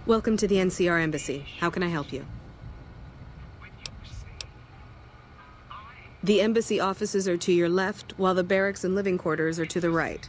Welcome to the NCR Embassy. How can I help you? The embassy offices are to your left, while the barracks and living quarters are to the right.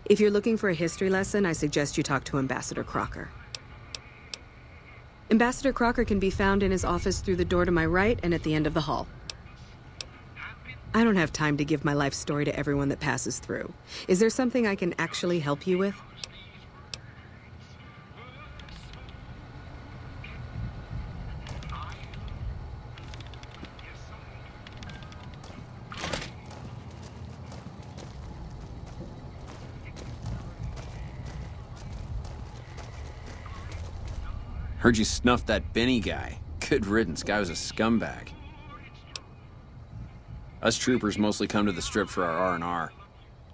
If you're looking for a history lesson, I suggest you talk to Ambassador Crocker. Ambassador Crocker can be found in his office through the door to my right and at the end of the hall. I don't have time to give my life story to everyone that passes through. Is there something I can actually help you with? Heard you snuffed that Benny guy. Good riddance, guy was a scumbag. Us troopers mostly come to the strip for our R&R.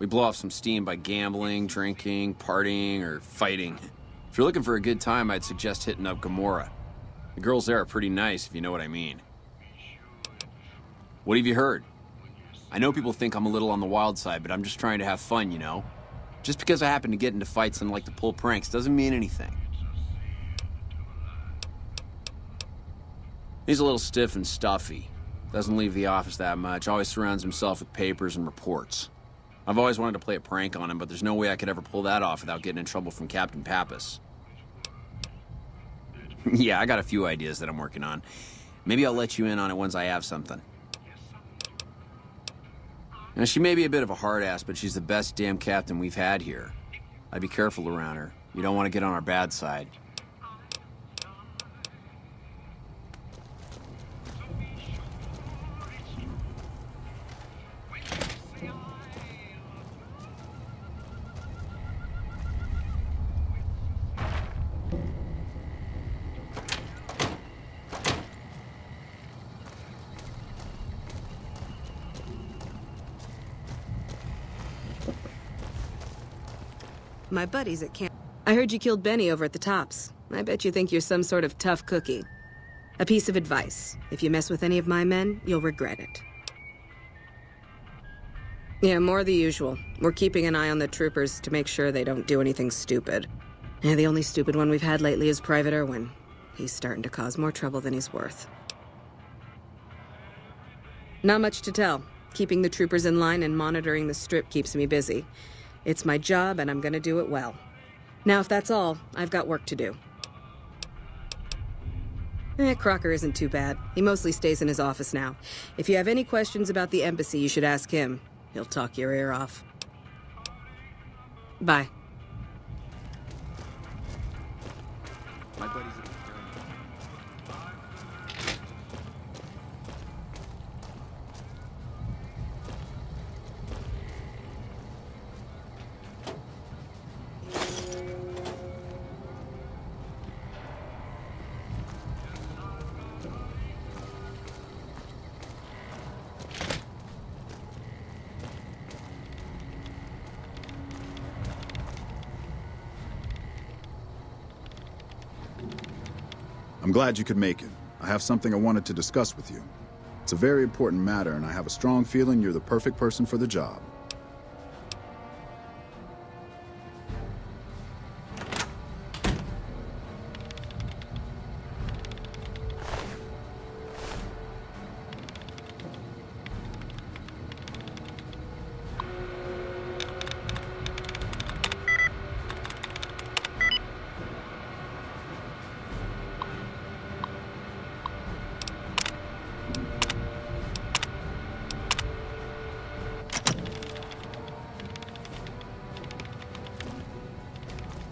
We blow off some steam by gambling, drinking, partying, or fighting. If you're looking for a good time, I'd suggest hitting up Gomorrah. The girls there are pretty nice, if you know what I mean. What have you heard? I know people think I'm a little on the wild side, but I'm just trying to have fun, you know? Just because I happen to get into fights and like to pull pranks doesn't mean anything. He's a little stiff and stuffy. Doesn't leave the office that much. Always surrounds himself with papers and reports. I've always wanted to play a prank on him, but there's no way I could ever pull that off without getting in trouble from Captain Pappas. Yeah, I got a few ideas that I'm working on. Maybe I'll let you in on it once I have something. Now, she may be a bit of a hard ass, but she's the best damn captain we've had here. I'd be careful around her. You don't want to get on our bad side. My buddies at camp. I heard you killed Benny over at the Tops. I bet you think you're some sort of tough cookie. A piece of advice. If you mess with any of my men, you'll regret it. Yeah, more of the usual. We're keeping an eye on the troopers to make sure they don't do anything stupid. Yeah, the only stupid one we've had lately is Private Irwin. He's starting to cause more trouble than he's worth. Not much to tell. Keeping the troopers in line and monitoring the strip keeps me busy. It's my job, and I'm gonna do it well. Now, if that's all, I've got work to do. Crocker isn't too bad. He mostly stays in his office now. If you have any questions about the embassy, you should ask him. He'll talk your ear off. Bye. My buddy's at the I'm glad you could make it. I have something I wanted to discuss with you. It's a very important matter, and I have a strong feeling you're the perfect person for the job.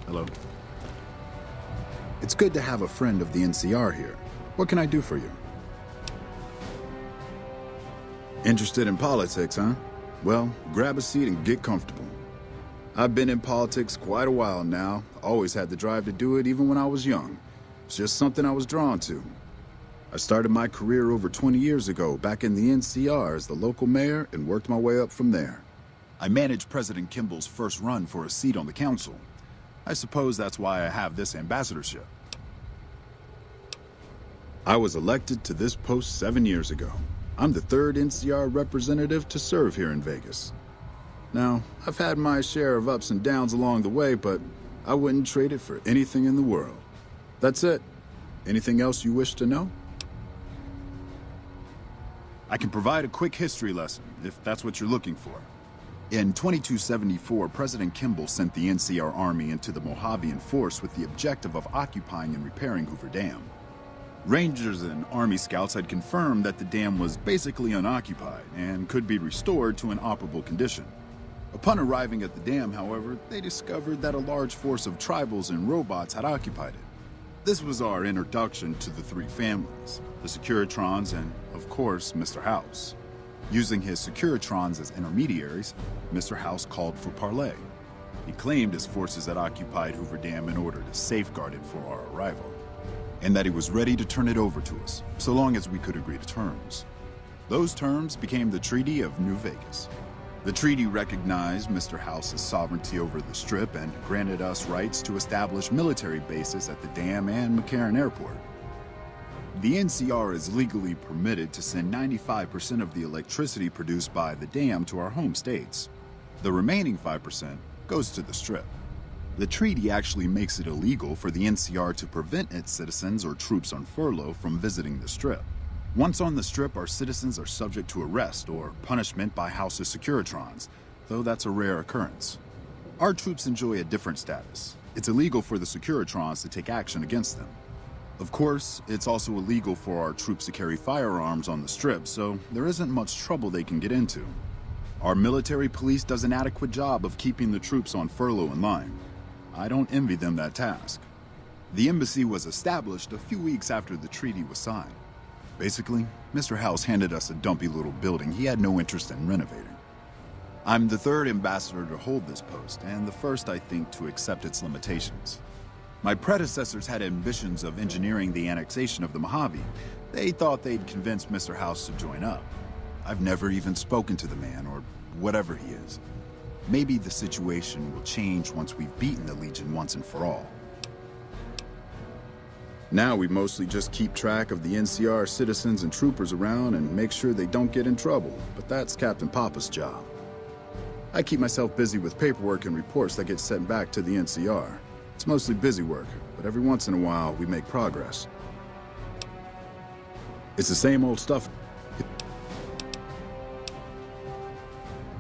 Hello. It's good to have a friend of the NCR here. What can I do for you? Interested in politics, huh? Well, grab a seat and get comfortable. I've been in politics quite a while now. Always had the drive to do it even when I was young. It's just something I was drawn to. I started my career over 20 years ago back in the NCR as the local mayor and worked my way up from there. I managed President Kimball's first run for a seat on the council. I suppose that's why I have this ambassadorship. I was elected to this post 7 years ago. I'm the third NCR representative to serve here in Vegas. Now, I've had my share of ups and downs along the way, but I wouldn't trade it for anything in the world. That's it. Anything else you wish to know? I can provide a quick history lesson, if that's what you're looking for. In 2274, President Kimball sent the NCR Army into the Mojavian force with the objective of occupying and repairing Hoover Dam. Rangers and Army scouts had confirmed that the dam was basically unoccupied and could be restored to an operable condition. Upon arriving at the dam, however, they discovered that a large force of tribals and robots had occupied it. This was our introduction to the three families, the Securitrons and, of course, Mr. House. Using his Securitrons as intermediaries, Mr. House called for parley. He claimed his forces had occupied Hoover Dam in order to safeguard it for our arrival, and that he was ready to turn it over to us, so long as we could agree to terms. Those terms became the Treaty of New Vegas. The treaty recognized Mr. House's sovereignty over the Strip and granted us rights to establish military bases at the dam and McCarran Airport. The NCR is legally permitted to send 95% of the electricity produced by the dam to our home states. The remaining 5% goes to the Strip. The treaty actually makes it illegal for the NCR to prevent its citizens or troops on furlough from visiting the Strip. Once on the Strip, our citizens are subject to arrest or punishment by House's Securitrons, though that's a rare occurrence. Our troops enjoy a different status. It's illegal for the Securitrons to take action against them. Of course, it's also illegal for our troops to carry firearms on the Strip, so there isn't much trouble they can get into. Our military police does an adequate job of keeping the troops on furlough in line. I don't envy them that task. The embassy was established a few weeks after the treaty was signed. Basically, Mr. House handed us a dumpy little building he had no interest in renovating. I'm the third ambassador to hold this post, and the first, I think, to accept its limitations. My predecessors had ambitions of engineering the annexation of the Mojave. They thought they'd convince Mr. House to join up. I've never even spoken to the man, or whatever he is. Maybe the situation will change once we've beaten the Legion once and for all. Now we mostly just keep track of the NCR citizens and troopers around and make sure they don't get in trouble, but that's Captain Papa's job. I keep myself busy with paperwork and reports that get sent back to the NCR. It's mostly busy work, but every once in a while we make progress. It's the same old stuff.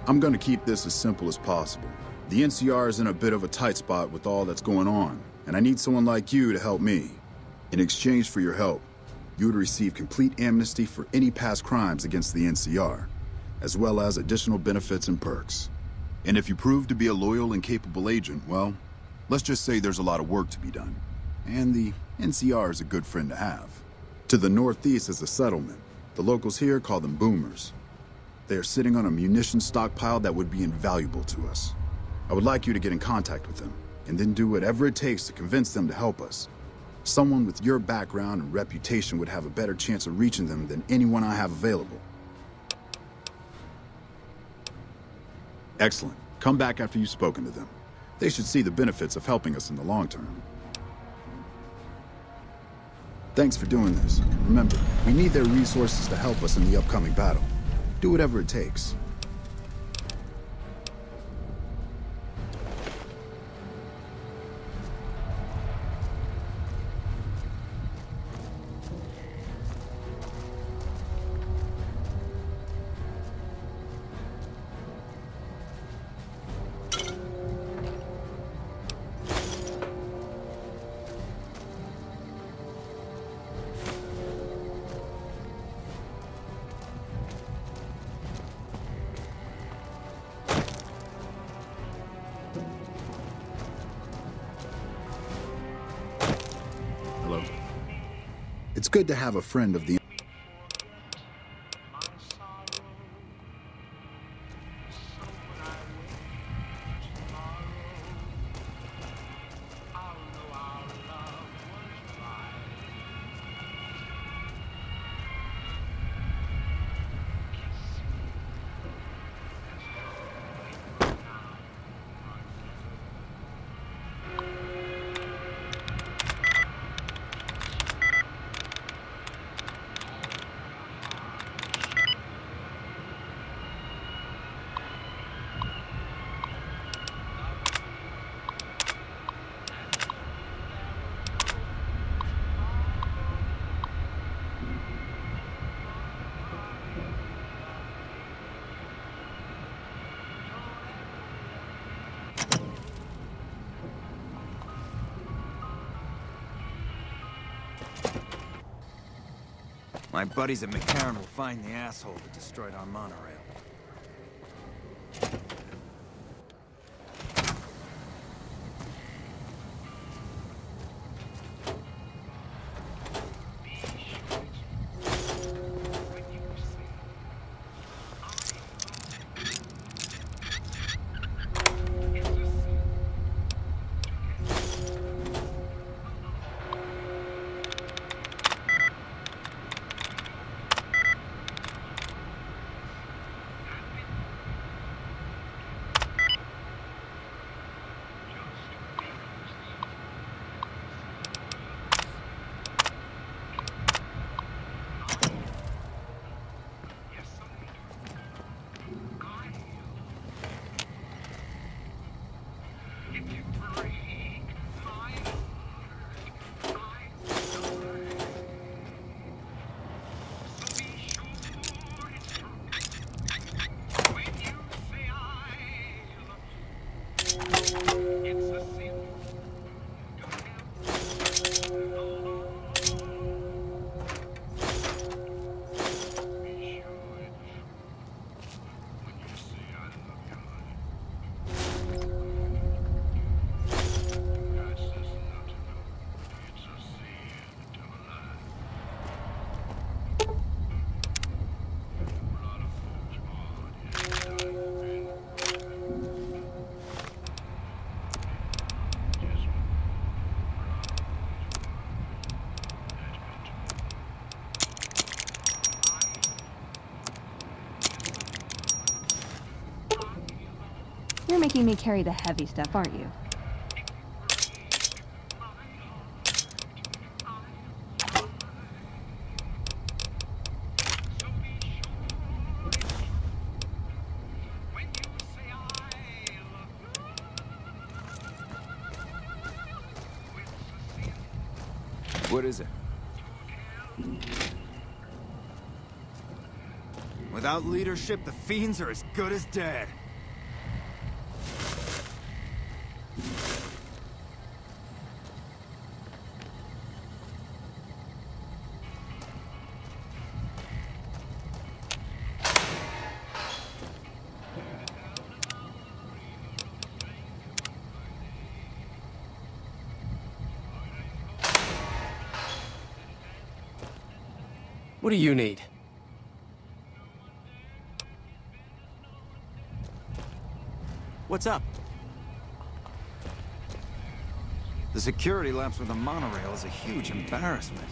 I'm gonna keep this as simple as possible. The NCR is in a bit of a tight spot with all that's going on, and I need someone like you to help me. In exchange for your help, you would receive complete amnesty for any past crimes against the NCR, as well as additional benefits and perks. And if you prove to be a loyal and capable agent, well, let's just say there's a lot of work to be done. And the NCR is a good friend to have. To the northeast is a settlement. The locals here call them boomers. They are sitting on a munitions stockpile that would be invaluable to us. I would like you to get in contact with them, and then do whatever it takes to convince them to help us. Someone with your background and reputation would have a better chance of reaching them than anyone I have available. Excellent. Come back after you've spoken to them. They should see the benefits of helping us in the long term. Thanks for doing this. Remember, we need their resources to help us in the upcoming battle. Do whatever it takes. Hello. It's good to have a friend of the... My buddies at McCarran will find the asshole that destroyed our monorail. You're making me carry the heavy stuff, aren't you? What is it? Without leadership, the fiends are as good as dead. What do you need? What's up? The security lapse with the monorail is a huge embarrassment.